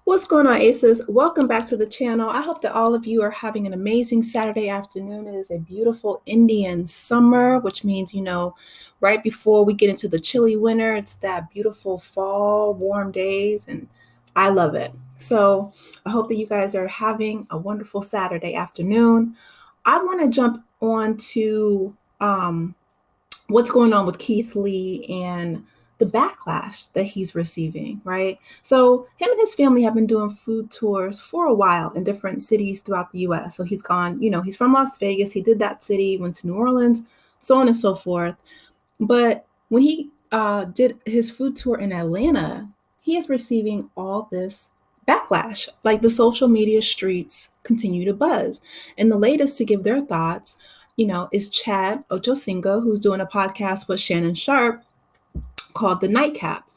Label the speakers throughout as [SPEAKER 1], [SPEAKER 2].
[SPEAKER 1] What's going on, Aces? Welcome back to the channel. I hope that all of you are having an amazing Saturday afternoon. It is a beautiful Indian summer, which means, right before we get into the chilly winter, it's that beautiful fall, warm days, and I love it. So I hope that you guys are having a wonderful Saturday afternoon. I want to jump on to what's going on with Keith Lee and the backlash that he's receiving, right? So him and his family have been doing food tours for a while in different cities throughout the US. So he's gone, he's from Las Vegas. He did that city, went to New Orleans, so on and so forth. But when he did his food tour in Atlanta, he is receiving all this backlash. Like the social media streets continue to buzz. And the latest to give their thoughts, is Chad Ochocinco, who's doing a podcast with Shannon Sharpe called The Nightcap.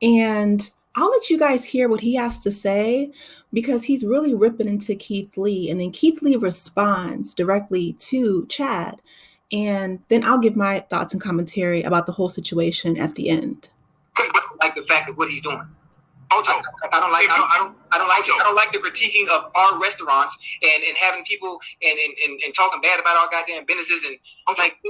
[SPEAKER 1] And I'll let you guys hear what he has to say because he's really ripping into Keith Lee. And then Keith Lee responds directly to Chad. And then I'll give my thoughts and commentary about the whole situation at the end.
[SPEAKER 2] I don't like the fact of what he's doing. I don't like the critiquing of our restaurants and having people and talking bad about our goddamn businesses and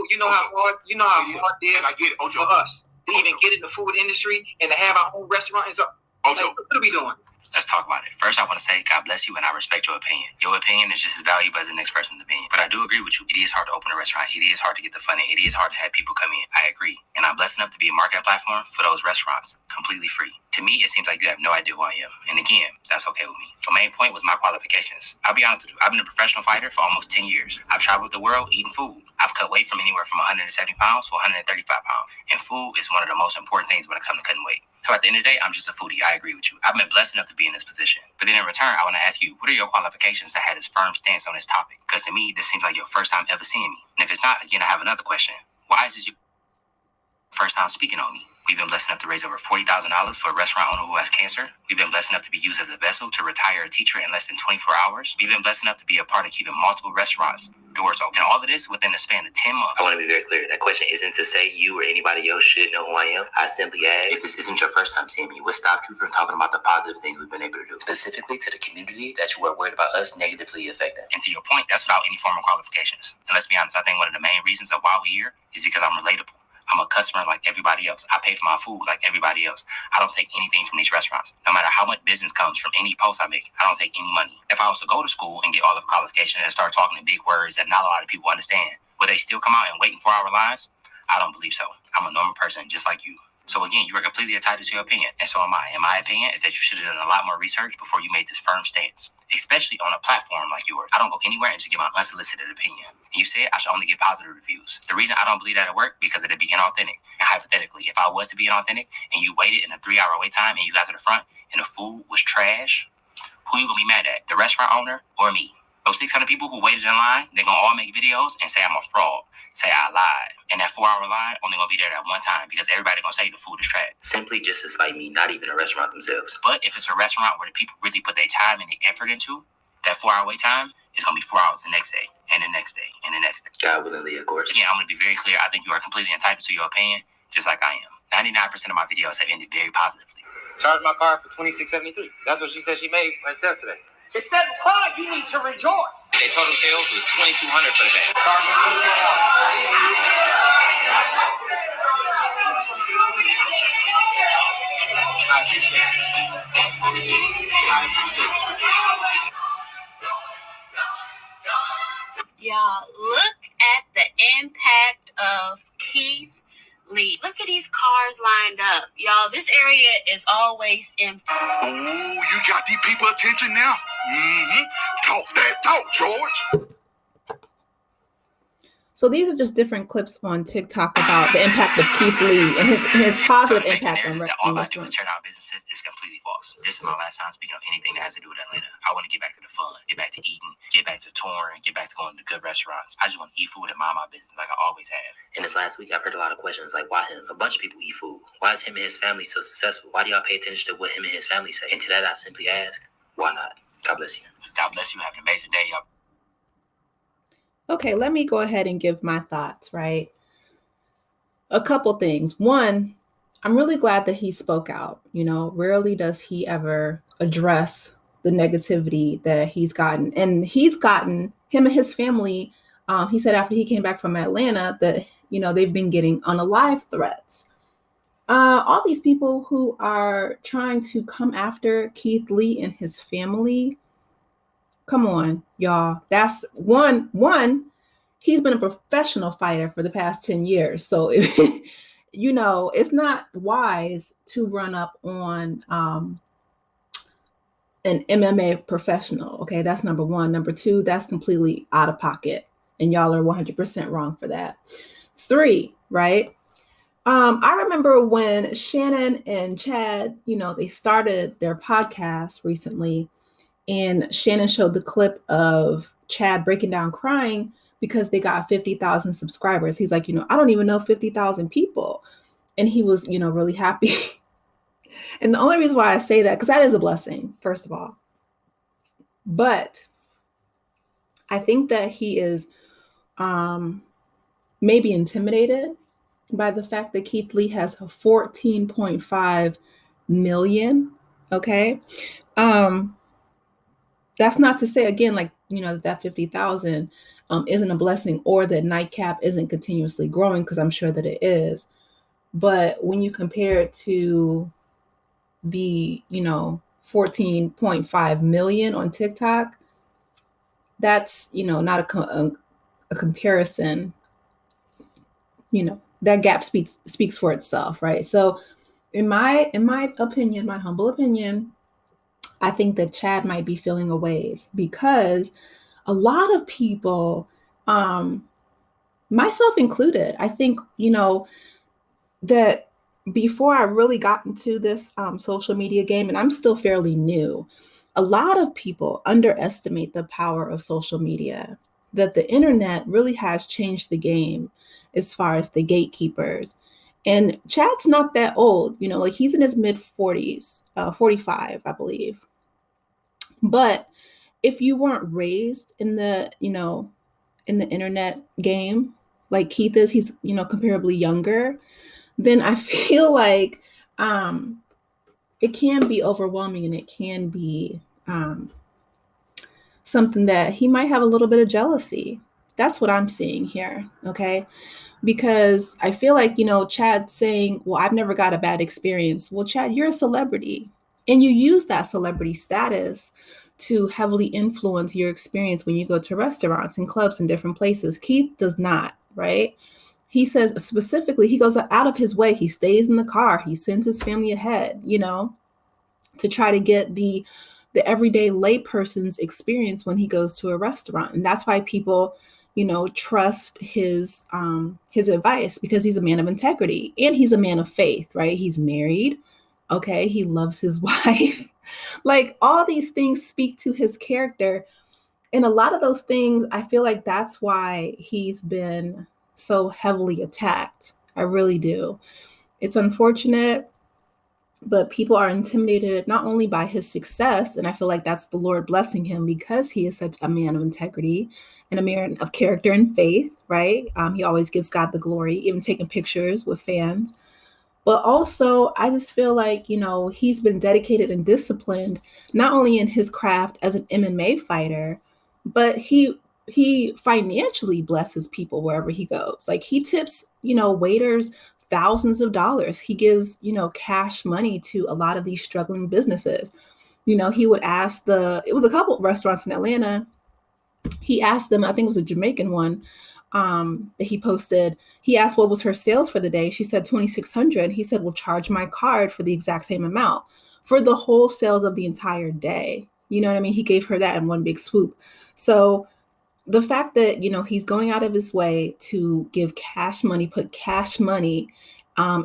[SPEAKER 2] you know how hard it is for us to even get in the food industry and to have our own restaurant. And so, what are we doing?
[SPEAKER 3] Let's talk about it. First, I want to say God bless you and I respect your opinion. Your opinion is just as valuable as the next person's opinion. But I do agree with you. It is hard to open a restaurant. It is hard to get the funding. It is hard to have people come in. I agree. And I'm blessed enough to be a marketing platform for those restaurants completely free. To me, it seems like you have no idea who I am. And again, that's okay with me. The main point was my qualifications. I'll be honest with you. I've been a professional fighter for almost 10 years. I've traveled the world eating food. I've cut weight from anywhere from 170 pounds to 135 pounds. And food is one of the most important things when it comes to cutting weight. So at the end of the day, I'm just a foodie. I agree with you. I've been blessed enough to be in this position. But then in return, I want to ask you, what are your qualifications to have this firm stance on this topic? Because to me, this seems like your first time ever seeing me. And if it's not, again, I have another question. Why is this your first time speaking on me? We've been blessed enough to raise over $40,000 for a restaurant owner who has cancer. We've been blessed enough to be used as a vessel to retire a teacher in less than 24 hours. We've been blessed enough to be a part of keeping multiple restaurants doors open. And all of this within the span of 10 months. I want to be very clear. That question isn't to say you or anybody else should know who I am. I simply ask, if this isn't your first time seeing me, what stopped you from talking about the positive things we've been able to do? Specifically to the community that you are worried about us negatively affecting. And to your point, that's without any form of qualifications. And let's be honest, I think one of the main reasons of why we're here is because I'm relatable. I'm a customer like everybody else. I pay for my food like everybody else. I don't take anything from these restaurants. No matter how much business comes from any post I make, I don't take any money. If I was to go to school and get all of the qualifications and start talking in big words that not a lot of people understand, would they still come out and wait in 4-hour lines? I don't believe so. I'm a normal person just like you. So again, you are completely entitled to your opinion, and so am I. And my opinion is that you should have done a lot more research before you made this firm stance, especially on a platform like yours. I don't go anywhere and just give my unsolicited opinion. And you said I should only get positive reviews. The reason I don't believe that it worked because it'd be inauthentic. And hypothetically, if I was to be inauthentic and you waited in a 3-hour wait time and you got to the front and the food was trash, who you gonna be mad at? The restaurant owner or me? Those 600 people who waited in line, they're gonna all make videos and say I'm a fraud. Say I lied. And that 4-hour line only gonna be there at one time because everybody gonna say the food is trash. Simply just as like me, not even a restaurant themselves. But if it's a restaurant where the people really put their time and their effort into, that 4-hour wait time is gonna be 4 hours the next day, and the next day, and the next day. God willingly, of course. Again, I'm gonna be very clear. I think you are completely entitled to your opinion, just like I am. 99% of my videos have ended very positively.
[SPEAKER 2] Charge my car for $26.73. That's what she said she made when it sells today.
[SPEAKER 4] Instead of crying, you need to rejoice.
[SPEAKER 2] Their total sales was $2,200 for the day. I appreciate it.
[SPEAKER 5] Y'all, look at the impact of Keith Lee. Look at these cars lined up. Y'all, this area is always empty.
[SPEAKER 6] Oh, you got these people attention now? Mm-hmm. Talk that talk, George.
[SPEAKER 1] So these are just different clips on TikTok about the impact of Keith Lee and his positive impact on
[SPEAKER 3] all I do
[SPEAKER 1] restaurants.
[SPEAKER 3] is turn out businesses is completely false. This is my last time speaking on anything that has to do with Atlanta. I want to get back to the fun, get back to eating, get back to touring, get back to going to good restaurants. I just want to eat food and mind my business like I always have. And this last week, I've heard a lot of questions like, why him? A bunch of people eat food. Why is him and his family so successful? Why do y'all pay attention to what him and his family say? And to that, I simply ask, why not? God bless you. God bless you. Have an amazing day, y'all.
[SPEAKER 1] Okay, let me go ahead and give my thoughts, right? A couple things. One, I'm really glad that he spoke out. Rarely does he ever address the negativity that he's gotten. And he's gotten, him and his family, he said after he came back from Atlanta that, they've been getting unalive threats. All these people who are trying to come after Keith Lee and his family, come on, y'all. That's one, he's been a professional fighter for the past 10 years. So it's not wise to run up on an MMA professional. Okay, that's number one. Number two, that's completely out of pocket. And y'all are 100% wrong for that. Three, right? I remember when Shannon and Chad, they started their podcast recently, and Shannon showed the clip of Chad breaking down crying because they got 50,000 subscribers. He's like, I don't even know 50,000 people. And he was, really happy. And the only reason why I say that, because that is a blessing, first of all. But I think that he is maybe intimidated by the fact that Keith Lee has 14.5 million. Okay. That's not to say, again, like, that 50,000 isn't a blessing, or that Nightcap isn't continuously growing, because I'm sure that it is. But when you compare it to the 14.5 million on TikTok, that's not a comparison. That gap speaks for itself, right? So in my opinion, my humble opinion, I think that Chad might be feeling a ways, because a lot of people, myself included, I think, that before I really got into this social media game, and I'm still fairly new, a lot of people underestimate the power of social media, that the internet really has changed the game as far as the gatekeepers. And Chad's not that old, like he's in his mid 40s, 45, I believe. But if you weren't raised in the, in the internet game, like Keith is, he's, comparably younger, then I feel like it can be overwhelming, and it can be something that he might have a little bit of jealousy. That's what I'm seeing here. Okay. Because I feel like, Chad saying, well, I've never got a bad experience. Well, Chad, you're a celebrity, and you use that celebrity status to heavily influence your experience when you go to restaurants and clubs and different places. Keith does not, right? He says specifically, he goes out of his way. He stays in the car. He sends his family ahead, to try to get the everyday layperson's experience when he goes to a restaurant. And that's why people, trust his advice, because he's a man of integrity and he's a man of faith, right? He's married. Okay. He loves his wife. Like, all these things speak to his character. And a lot of those things, I feel like that's why he's been so heavily attacked. I really do. It's unfortunate, but people are intimidated not only by his success, and I feel like that's the Lord blessing him because he is such a man of integrity and a man of character and faith, right? He always gives God the glory, even taking pictures with fans. But also, I just feel like, he's been dedicated and disciplined, not only in his craft as an MMA fighter, but he financially blesses people wherever he goes. Like, he tips, waiters thousands of dollars. He gives, cash money to a lot of these struggling businesses. He would ask it was a couple of restaurants in Atlanta. He asked them, I think it was a Jamaican one, that he posted. He asked what was her sales for the day. She said 2,600. He said, well, charge my card for the exact same amount for the whole sales of the entire day. You know what I mean? He gave her that in one big swoop. So the fact that, he's going out of his way to give cash money, put cash money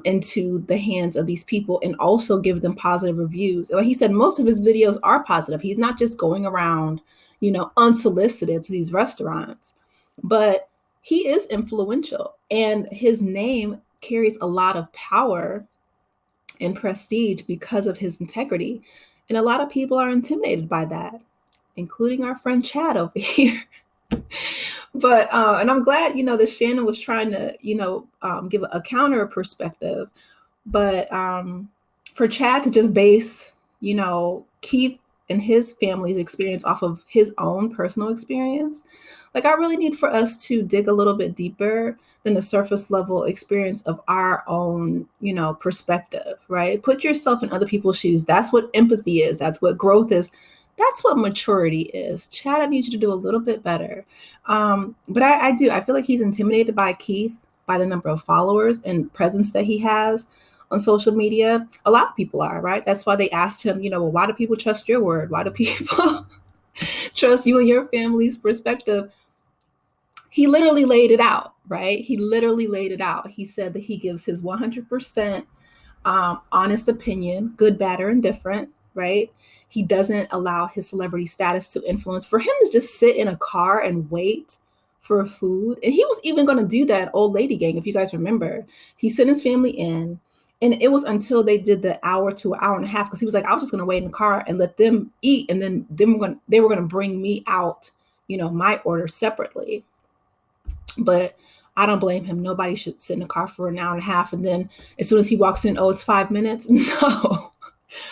[SPEAKER 1] into the hands of these people, and also give them positive reviews. Like he said, most of his videos are positive. He's not just going around, unsolicited to these restaurants, but he is influential, and his name carries a lot of power and prestige because of his integrity. And a lot of people are intimidated by that, including our friend Chad over here. But and I'm glad, that Shannon was trying to, give a counter perspective. But for Chad to just base, Keith and his family's experience off of his own personal experience, like I really need for us to dig a little bit deeper than the surface level experience of our own, perspective, right? Put yourself in other people's shoes. That's what empathy is. That's what growth is. That's what maturity is. Chad, I need you to do a little bit better. But I do. I feel like he's intimidated by Keith, by the number of followers and presence that he has on social media. A lot of people are, right? That's why they asked him, well, why do people trust your word? Why do people trust you and your family's perspective? He literally laid it out, right? He literally laid it out. He said that he gives his 100% honest opinion, good, bad, or indifferent, right? He doesn't allow his celebrity status to influence. For him to just sit in a car and wait for food, and he was even going to do that Old Lady Gang, if you guys remember. He sent his family in, and it was until they did the hour to an hour and a half, because he was like, I was just going to wait in the car and let them eat, and then they were going to bring me out, my order separately. But I don't blame him. Nobody should sit in a car for an hour and a half. And then as soon as he walks in, oh, it's 5 minutes. No.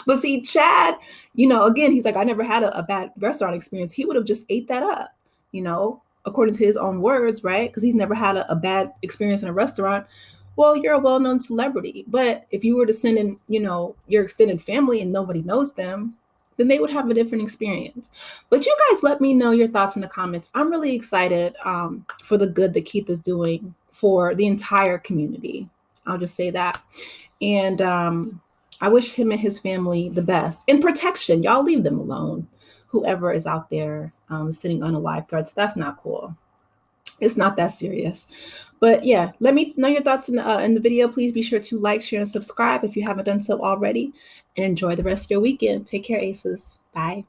[SPEAKER 1] But see, Chad, again, he's like, I never had a bad restaurant experience. He would have just ate that up, according to his own words, right? Because he's never had a bad experience in a restaurant. Well, you're a well-known celebrity. But if you were to send in, your extended family and nobody knows them, then they would have a different experience. But you guys let me know your thoughts in the comments. I'm really excited for the good that Keith is doing for the entire community. I'll just say that. And I wish him and his family the best. And protection. Y'all leave them alone. Whoever is out there sitting on unalive threats, that's not cool. It's not that serious. But yeah, let me know your thoughts in the video. Please be sure to like, share, and subscribe if you haven't done so already. And enjoy the rest of your weekend. Take care, Aces. Bye.